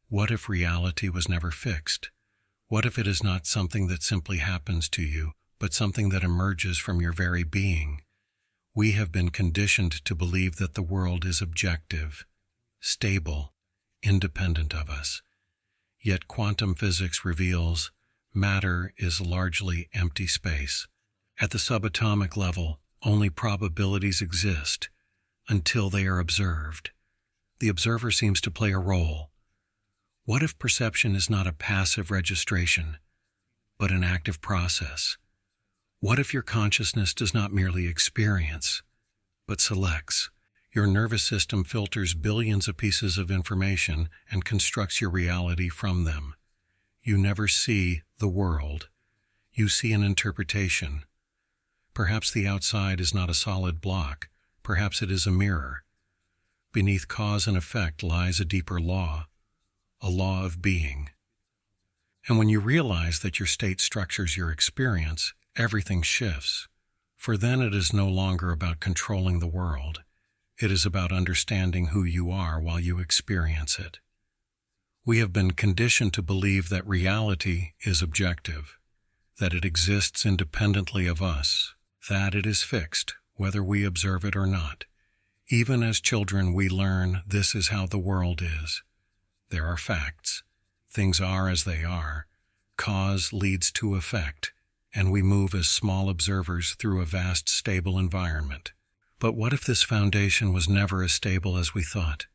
What if reality was never fixed? What if it is not something that simply happens to you, but something that emerges from your very being? We have been conditioned to believe that the world is objective, stable, independent of us. Yet quantum physics reveals matter is largely empty space. At the subatomic level, only probabilities exist until they are observed. The observer seems to play a role. What if perception is not a passive registration, but an active process? What if your consciousness does not merely experience, but selects? Your nervous system filters billions of pieces of information and constructs your reality from them. You never see the world. You see an interpretation. Perhaps the outside is not a solid block. Perhaps it is a mirror. Beneath cause and effect lies a deeper law, a law of being. And when you realize that your state structures your experience, everything shifts. For then it is no longer about controlling the world. It is about understanding who you are while you experience it. We have been conditioned to believe that reality is objective, that it exists independently of us, that it is fixed, whether we observe it or not. Even as children, we learn this is how the world is. There are facts. Things are as they are. Cause leads to effect, and we move as small observers through a vast, stable environment. But what if this foundation was never as stable as we thought?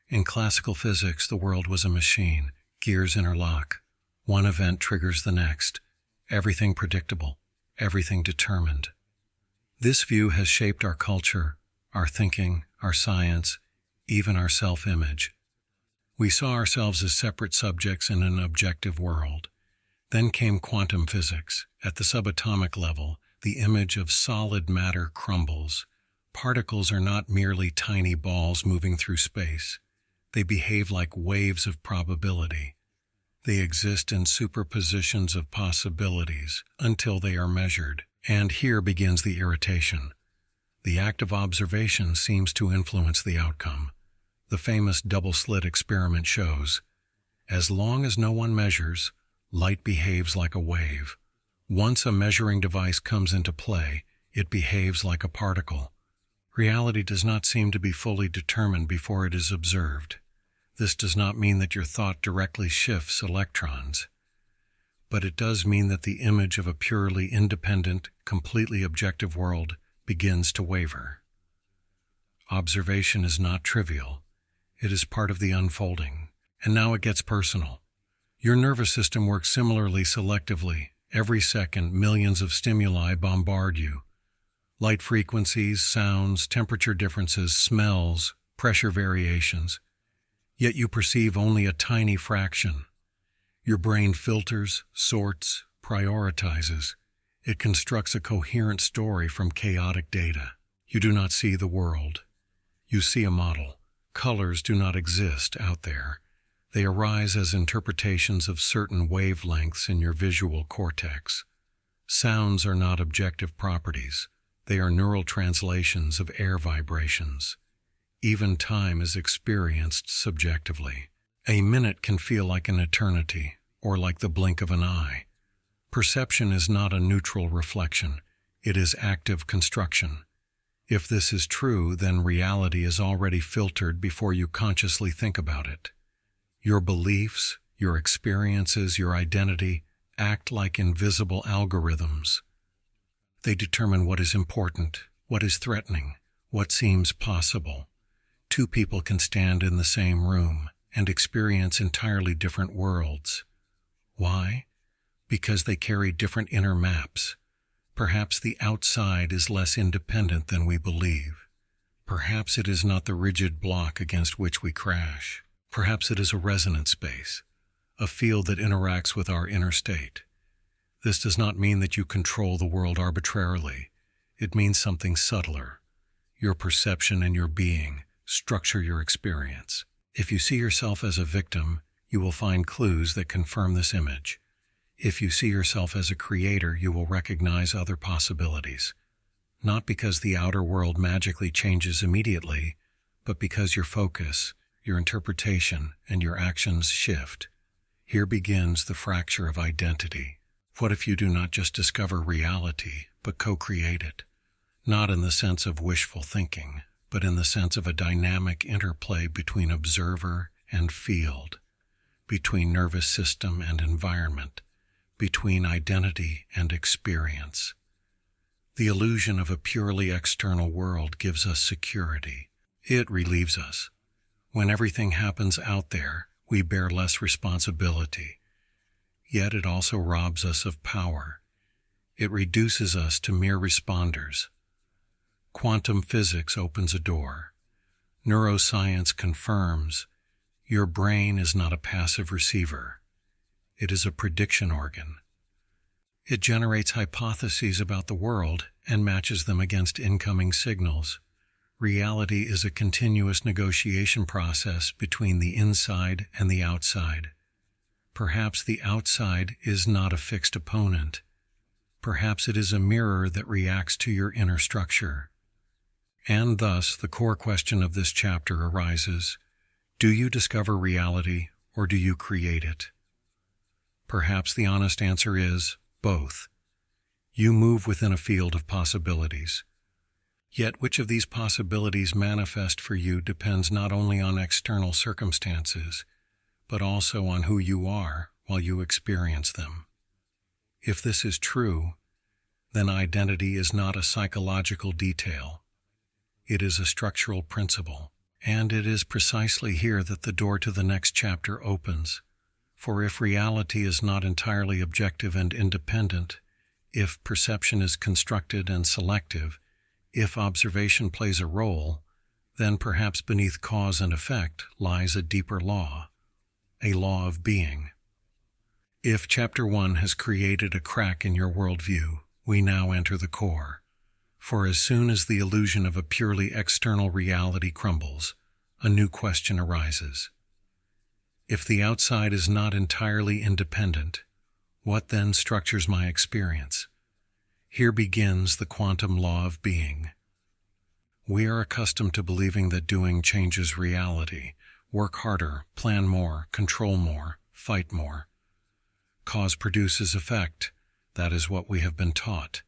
In classical physics, the world was a machine. Gears interlock. One event triggers the next. Everything predictable. Everything determined. This view has shaped our culture, our thinking, our science, even our self-image. We saw ourselves as separate subjects in an objective world. Then came quantum physics. At the subatomic level, the image of solid matter crumbles. Particles are not merely tiny balls moving through space. They behave like waves of probability. They exist in superpositions of possibilities until they are measured. And here begins the irritation. The act of observation seems to influence the outcome. The famous double-slit experiment shows, as long as no one measures, light behaves like a wave. Once a measuring device comes into play, it behaves like a particle. Reality does not seem to be fully determined before it is observed. This does not mean that your thought directly shifts electrons, but it does mean that the image of a purely independent, completely objective world begins to waver. Observation is not trivial. It is part of the unfolding. And now it gets personal. Your nervous system works similarly selectively. Every second, millions of stimuli bombard you. Light frequencies, sounds, temperature differences, smells, pressure variations. Yet you perceive only a tiny fraction. Your brain filters, sorts, prioritizes. It constructs a coherent story from chaotic data. You do not see the world. You see a model. Colors do not exist out there. They arise as interpretations of certain wavelengths in your visual cortex. Sounds are not objective properties. They are neural translations of air vibrations. Even time is experienced subjectively. A minute can feel like an eternity, or like the blink of an eye. Perception is not a neutral reflection. It is active construction. If this is true, then reality is already filtered before you consciously think about it. Your beliefs, your experiences, your identity act like invisible algorithms. They determine what is important, what is threatening, what seems possible. Two people can stand in the same room and experience entirely different worlds. Why? Because they carry different inner maps. Perhaps the outside is less independent than we believe. Perhaps it is not the rigid block against which we crash. Perhaps it is a resonant space, a field that interacts with our inner state. This does not mean that you control the world arbitrarily. It means something subtler. Your perception and your being structure your experience. If you see yourself as a victim, you will find clues that confirm this image. If you see yourself as a creator, you will recognize other possibilities. Not because the outer world magically changes immediately, but because your focus, your interpretation, and your actions shift. Here begins the fracture of identity. What if you do not just discover reality, but co-create it? Not in the sense of wishful thinking, but in the sense of a dynamic interplay between observer and field, between nervous system and environment, between identity and experience. The illusion of a purely external world gives us security. It relieves us. When everything happens out there, we bear less responsibility. Yet it also robs us of power. It reduces us to mere responders. Quantum physics opens a door. Neuroscience confirms your brain is not a passive receiver. It is a prediction organ. It generates hypotheses about the world and matches them against incoming signals. Reality is a continuous negotiation process between the inside and the outside. Perhaps the outside is not a fixed opponent. Perhaps it is a mirror that reacts to your inner structure. And thus, the core question of this chapter arises: do you discover reality or do you create it? Perhaps the honest answer is both. You move within a field of possibilities. Yet which of these possibilities manifest for you depends not only on external circumstances, but also on who you are while you experience them. If this is true, then identity is not a psychological detail. It is a structural principle, and it is precisely here that the door to the next chapter opens. For if reality is not entirely objective and independent, if perception is constructed and selective, if observation plays a role, then perhaps beneath cause and effect lies a deeper law, a law of being. If Chapter 1 has created a crack in your worldview, we now enter the core. For as soon as the illusion of a purely external reality crumbles, a new question arises. If the outside is not entirely independent, what then structures my experience? Here begins the quantum law of being. We are accustomed to believing that doing changes reality. Work harder, plan more, control more, fight more. Cause produces effect. That is what we have been taught.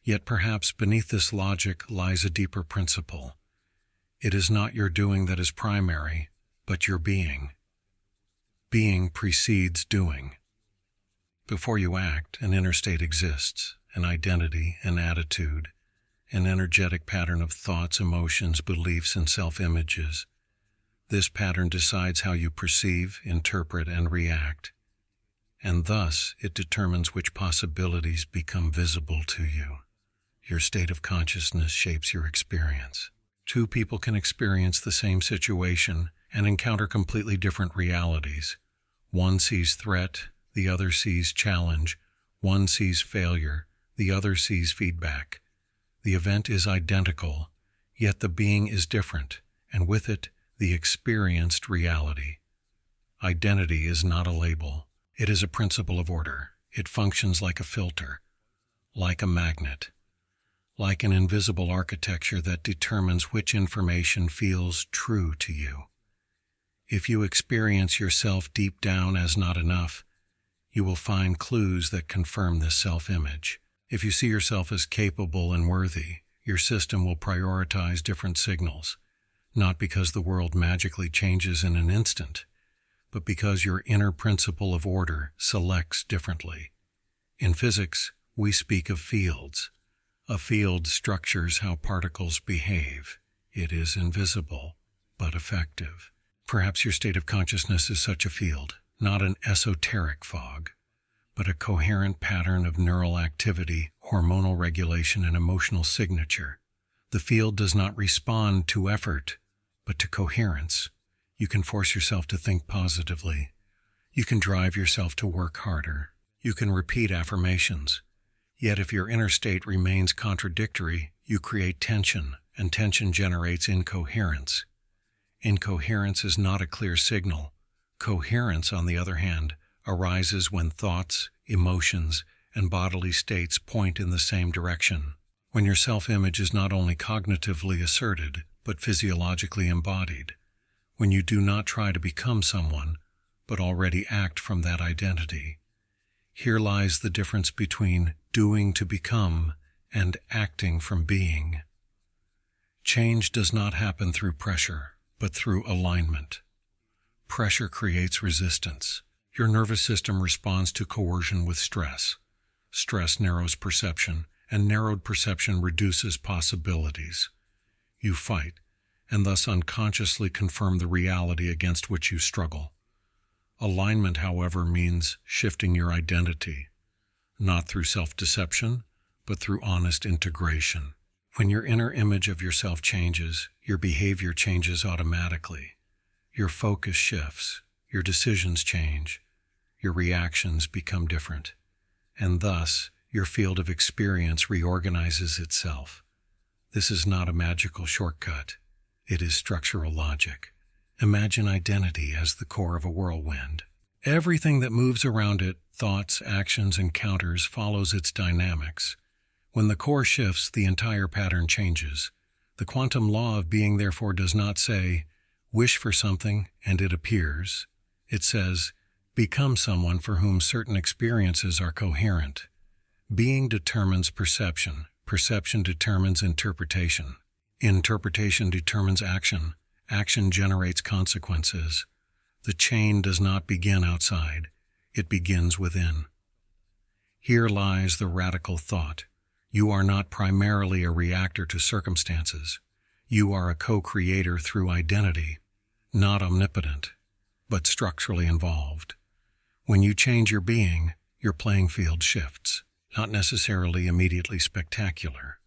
Yet perhaps beneath this logic lies a deeper principle. It is not your doing that is primary, but your being. Being precedes doing. Before you act, an inner state exists, an identity, an attitude, an energetic pattern of thoughts, emotions, beliefs, and self-images. This pattern decides how you perceive, interpret, and react, and thus it determines which possibilities become visible to you. Your state of consciousness shapes your experience. Two people can experience the same situation and encounter completely different realities. One sees threat, the other sees challenge. One sees failure, the other sees feedback. The event is identical, yet the being is different, and with it, the experienced reality. Identity is not a label. It is a principle of order. It functions like a filter, like a magnet, like an invisible architecture that determines which information feels true to you. If you experience yourself deep down as not enough, you will find clues that confirm this self-image. If you see yourself as capable and worthy, your system will prioritize different signals, not because the world magically changes in an instant, but because your inner principle of order selects differently. In physics, we speak of fields. A field structures how particles behave. It is invisible, but effective. Perhaps your state of consciousness is such a field, not an esoteric fog, but a coherent pattern of neural activity, hormonal regulation, and emotional signature. The field does not respond to effort, but to coherence. You can force yourself to think positively. You can drive yourself to work harder. You can repeat affirmations. Yet if your inner state remains contradictory, you create tension, and tension generates incoherence. Incoherence is not a clear signal. Coherence, on the other hand, arises when thoughts, emotions, and bodily states point in the same direction. When your self-image is not only cognitively asserted, but physiologically embodied. when you do not try to become someone, but already act from that identity. Here lies the difference between doing to become and acting from being. Change does not happen through pressure, but through alignment. Pressure creates resistance. Your nervous system responds to coercion with stress. Stress narrows perception, and narrowed perception reduces possibilities. You fight, and thus unconsciously confirm the reality against which you struggle. Alignment, however, means shifting your identity, not through self-deception, but through honest integration. When your inner image of yourself changes, your behavior changes automatically. Your focus shifts, your decisions change, your reactions become different, and thus your field of experience reorganizes itself. This is not a magical shortcut. It is structural logic. Imagine identity as the core of a whirlwind. Everything that moves around it, thoughts, actions, encounters, follows its dynamics. When the core shifts, the entire pattern changes. The quantum law of being, therefore, does not say, wish for something and it appears. It says, become someone for whom certain experiences are coherent. Being determines perception. Perception determines interpretation. Interpretation determines action. Action generates consequences. The chain does not begin outside. It begins within. Here lies the radical thought. You are not primarily a reactor to circumstances. You are a co-creator through identity, not omnipotent, but structurally involved. When you change your being, your playing field shifts, not necessarily immediately spectacular,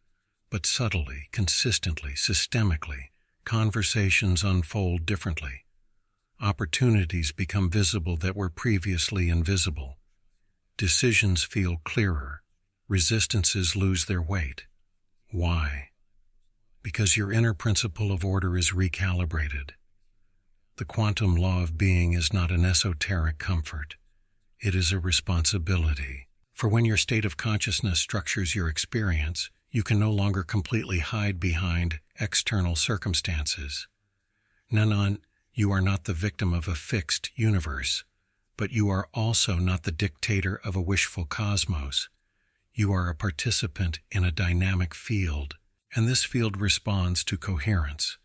but subtly, consistently, systemically. Conversations unfold differently. Opportunities become visible that were previously invisible. Decisions feel clearer. Resistances lose their weight. Why? Because your inner principle of order is recalibrated. The quantum law of being is not an esoteric comfort. It is a responsibility. For when your state of consciousness structures your experience, you can no longer completely hide behind external circumstances. Nanan, you are not the victim of a fixed universe, but you are also not the dictator of a wishful cosmos. You are a participant in a dynamic field, and this field responds to coherence.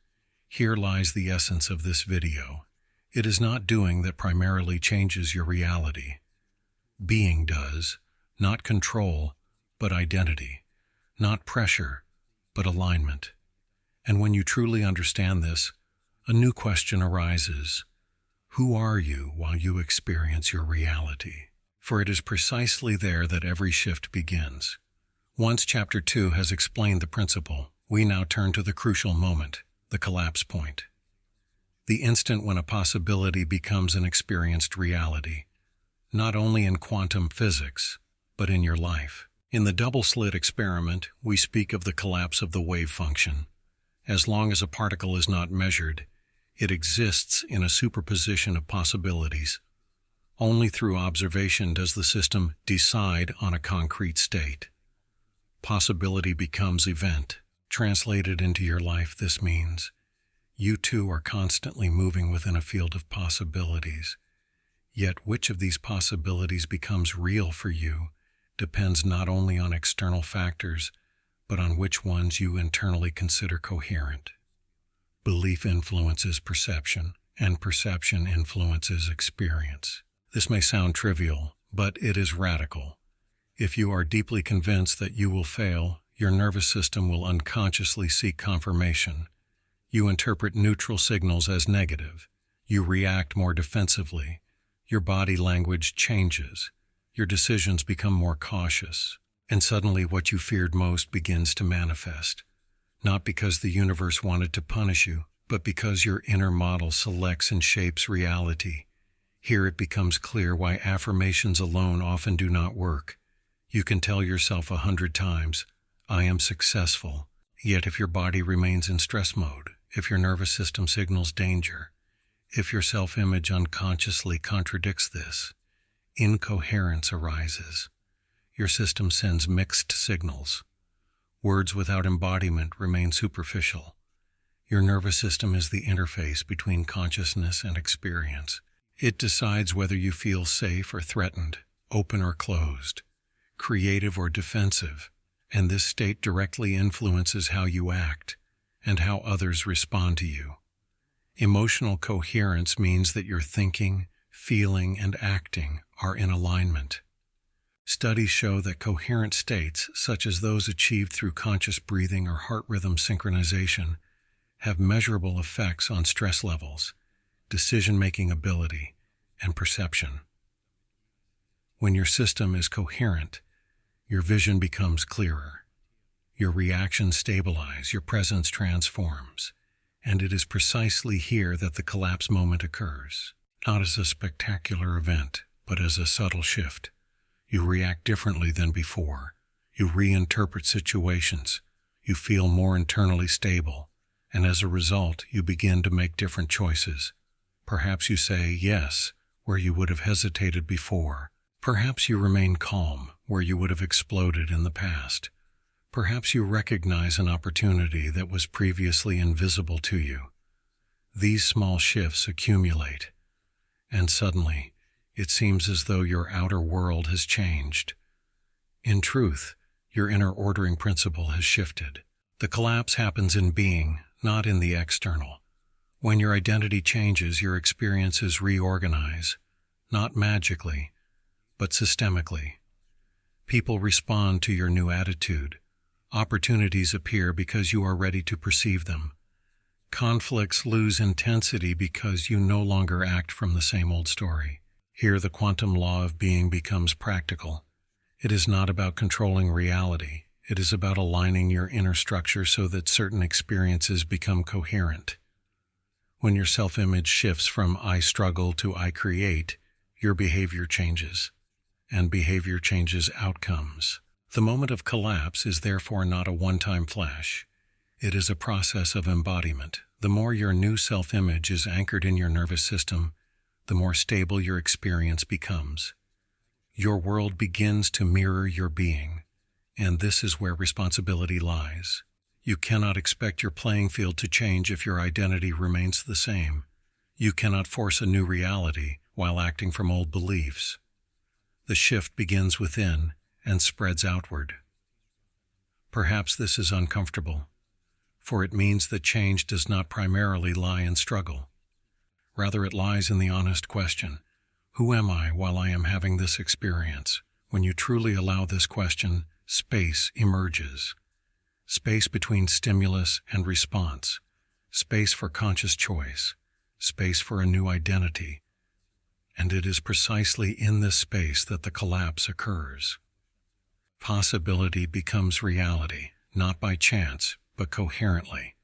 Here lies the essence of this video. It is not doing that primarily changes your reality. Being does, not control, but identity. Not pressure, but alignment. And when you truly understand this, a new question arises. Who are you while you experience your reality? For it is precisely there that every shift begins. Once Chapter 2 has explained the principle, we now turn to the crucial moment, the collapse point. The instant when a possibility becomes an experienced reality, not only in quantum physics, but in your life. In the double-slit experiment, we speak of the collapse of the wave function. As long as a particle is not measured, it exists in a superposition of possibilities. Only through observation does the system decide on a concrete state. Possibility becomes event. Translated into your life, this means you too are constantly moving within a field of possibilities. Yet which of these possibilities becomes real for you depends not only on external factors, but on which ones you internally consider coherent. Belief influences perception, and perception influences experience. This may sound trivial, but it is radical. If you are deeply convinced that you will fail, your nervous system will unconsciously seek confirmation. You interpret neutral signals as negative. You react more defensively. Your body language changes. Your decisions become more cautious. And suddenly what you feared most begins to manifest. Not because the universe wanted to punish you, but because your inner model selects and shapes reality. Here it becomes clear why affirmations alone often do not work. You can tell yourself 100 times, I am successful. Yet if your body remains in stress mode, if your nervous system signals danger, if your self-image unconsciously contradicts this, incoherence arises. Your system sends mixed signals. Words without embodiment remain superficial. Your nervous system is the interface between consciousness and experience. It decides whether you feel safe or threatened, open or closed, creative or defensive, and this state directly influences how you act and how others respond to you. Emotional coherence means that your thinking, feeling, and acting are in alignment. Studies show that coherent states, such as those achieved through conscious breathing or heart rhythm synchronization, have measurable effects on stress levels, decision-making ability, and perception. When your system is coherent, your vision becomes clearer. Your reactions stabilize, your presence transforms, and it is precisely here that the collapse moment occurs, not as a spectacular event, but as a subtle shift. You react differently than before. You reinterpret situations. You feel more internally stable, and as a result, you begin to make different choices. Perhaps you say yes, where you would have hesitated before. Perhaps you remain calm, where you would have exploded in the past. Perhaps you recognize an opportunity that was previously invisible to you. These small shifts accumulate, and suddenly, it seems as though your outer world has changed. In truth, your inner ordering principle has shifted. The collapse happens in being, not in the external. When your identity changes, your experiences reorganize, not magically, but systemically. People respond to your new attitude. Opportunities appear because you are ready to perceive them. Conflicts lose intensity because you no longer act from the same old story. Here, the quantum law of being becomes practical. It is not about controlling reality. It is about aligning your inner structure so that certain experiences become coherent. When your self-image shifts from I struggle to I create, your behavior changes, and behavior changes outcomes. The moment of collapse is therefore not a one-time flash. It is a process of embodiment. The more your new self-image is anchored in your nervous system, the more stable your experience becomes. Your world begins to mirror your being, and this is where responsibility lies. You cannot expect your playing field to change if your identity remains the same. You cannot force a new reality while acting from old beliefs. The shift begins within and spreads outward. Perhaps this is uncomfortable, for it means that change does not primarily lie in struggle. Rather, it lies in the honest question, who am I while I am having this experience? When you truly allow this question, space emerges. Space between stimulus and response. Space for conscious choice. Space for a new identity. And it is precisely in this space that the collapse occurs. Possibility becomes reality, not by chance, but coherently.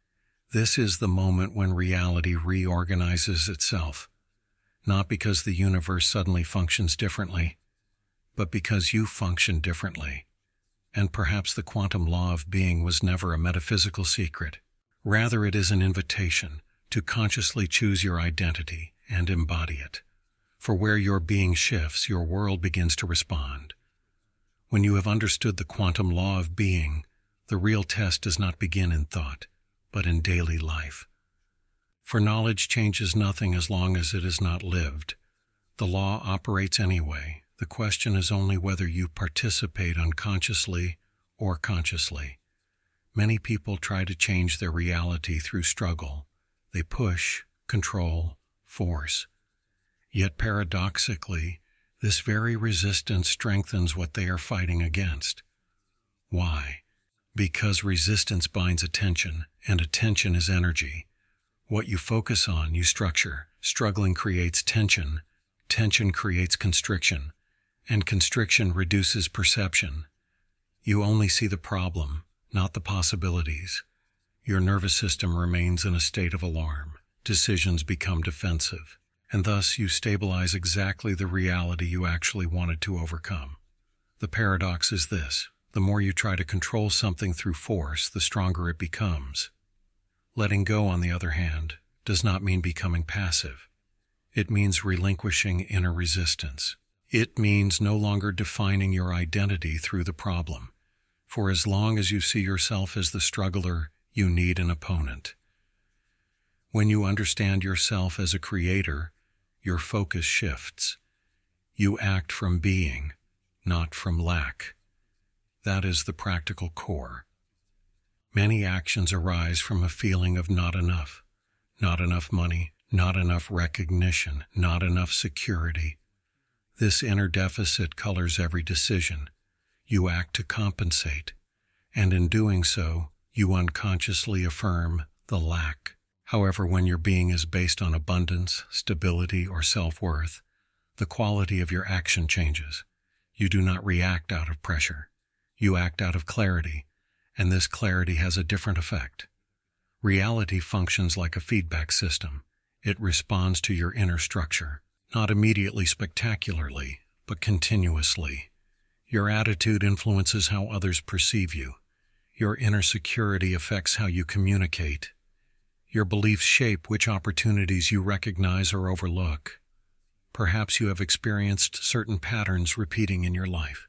This is the moment when reality reorganizes itself, not because the universe suddenly functions differently, but because you function differently. And perhaps the quantum law of being was never a metaphysical secret. Rather, it is an invitation to consciously choose your identity and embody it. For where your being shifts, your world begins to respond. When you have understood the quantum law of being, the real test does not begin in thought, but in daily life. For knowledge changes nothing as long as it is not lived. The law operates anyway. The question is only whether you participate unconsciously or consciously. Many people try to change their reality through struggle. They push, control, force. Yet paradoxically, this very resistance strengthens what they are fighting against. Why? Because resistance binds attention, and attention is energy. What you focus on, you structure. Struggling creates tension. Tension creates constriction, and constriction reduces perception. You only see the problem, not the possibilities. Your nervous system remains in a state of alarm. Decisions become defensive, and thus you stabilize exactly the reality you actually wanted to overcome. The paradox is this: the more you try to control something through force, the stronger it becomes. Letting go, on the other hand, does not mean becoming passive. It means relinquishing inner resistance. It means no longer defining your identity through the problem. For as long as you see yourself as the struggler, you need an opponent. When you understand yourself as a creator, your focus shifts. You act from being, not from lack. That is the practical core. Many actions arise from a feeling of not enough money, not enough recognition, not enough security. This inner deficit colors every decision. You act to compensate, and in doing so, you unconsciously affirm the lack. However, when your being is based on abundance, stability, or self-worth, the quality of your action changes. You do not react out of pressure. You act out of clarity, and this clarity has a different effect. Reality functions like a feedback system. It responds to your inner structure, not immediately spectacularly, but continuously. Your attitude influences how others perceive you. Your inner security affects how you communicate. Your beliefs shape which opportunities you recognize or overlook. Perhaps you have experienced certain patterns repeating in your life.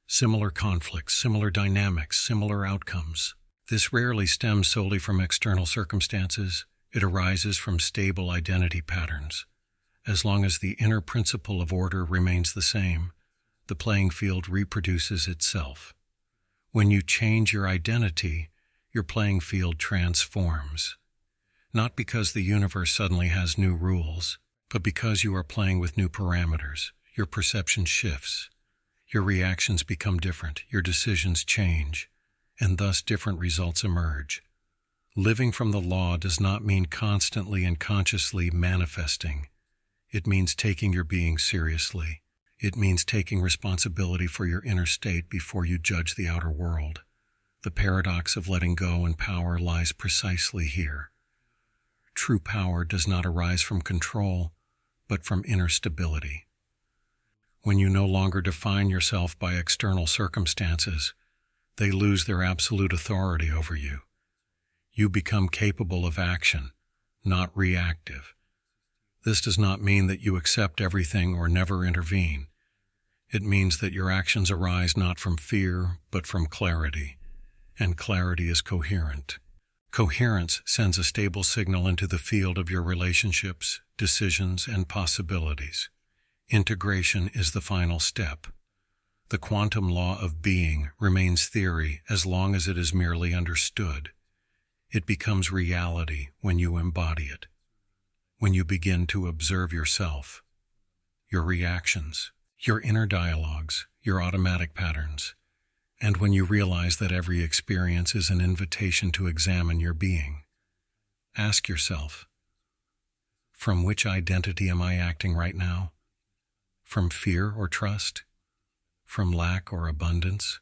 Similar conflicts, similar dynamics, similar outcomes. This rarely stems solely from external circumstances. It arises from stable identity patterns. As long as the inner principle of order remains the same, the playing field reproduces itself. When you change your identity, your playing field transforms. Not because the universe suddenly has new rules, but because you are playing with new parameters. Your perception shifts. Your reactions become different. Your decisions change, and thus different results emerge. Living from the law does not mean constantly and consciously manifesting. It means taking your being seriously. It means taking responsibility for your inner state before you judge the outer world. The paradox of letting go and power lies precisely here. True power does not arise from control, but from inner stability. When you no longer define yourself by external circumstances, they lose their absolute authority over you. You become capable of action, not reactive. This does not mean that you accept everything or never intervene. It means that your actions arise not from fear, but from clarity, and clarity is coherent. Coherence sends a stable signal into the field of your relationships, decisions, and possibilities. Integration is the final step. The quantum law of being remains theory as long as it is merely understood. It becomes reality when you embody it. When you begin to observe yourself, your reactions, your inner dialogues, your automatic patterns, and when you realize that every experience is an invitation to examine your being. Ask yourself, from which identity am I acting right now? From fear or trust? From lack or abundance?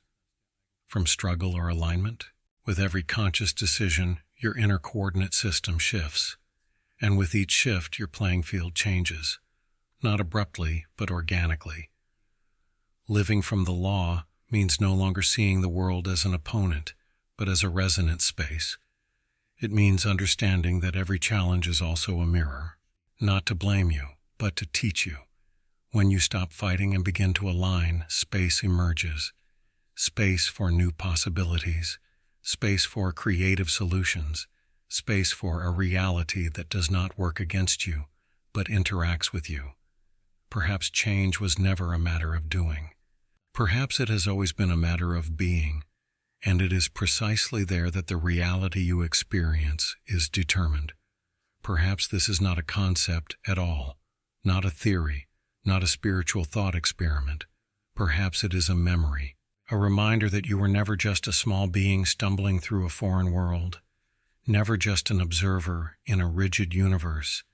From struggle or alignment? With every conscious decision, your inner coordinate system shifts, and with each shift, your playing field changes, not abruptly, but organically. Living from the law means no longer seeing the world as an opponent, but as a resonant space. It means understanding that every challenge is also a mirror, not to blame you, but to teach you. When you stop fighting and begin to align, space emerges. Space for new possibilities, space for creative solutions, space for a reality that does not work against you, but interacts with you. Perhaps change was never a matter of doing. Perhaps it has always been a matter of being, and it is precisely there that the reality you experience is determined. Perhaps this is not a concept at all, not a theory, not a spiritual thought experiment. Perhaps it is a memory, a reminder that you were never just a small being stumbling through a foreign world, never just an observer in a rigid universe,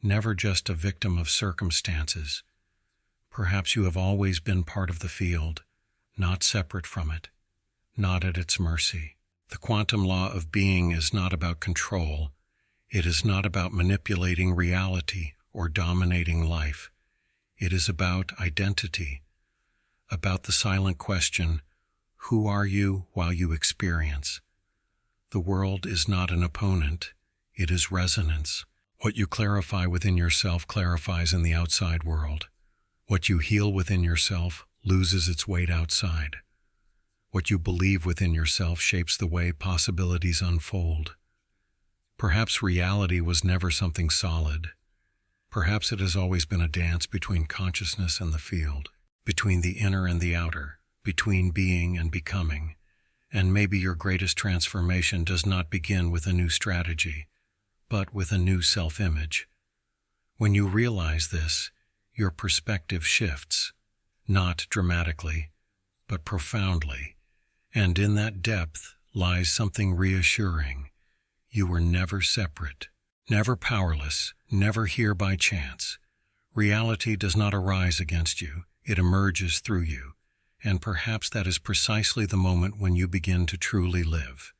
never just a victim of circumstances. Perhaps you have always been part of the field, not separate from it, not at its mercy. The quantum law of being is not about control. It is not about manipulating reality or dominating life. It is about identity, about the silent question, who are you while you experience? The world is not an opponent, it is resonance. What you clarify within yourself clarifies in the outside world. What you heal within yourself loses its weight outside. What you believe within yourself shapes the way possibilities unfold. Perhaps reality was never something solid. Perhaps it has always been a dance between consciousness and the field, between the inner and the outer, between being and becoming. And maybe your greatest transformation does not begin with a new strategy, but with a new self-image. When you realize this, your perspective shifts, not dramatically, but profoundly, and in that depth lies something reassuring. You were never separate, never powerless, never here by chance. Reality does not arise against you, it emerges through you, and perhaps that is precisely the moment when you begin to truly live.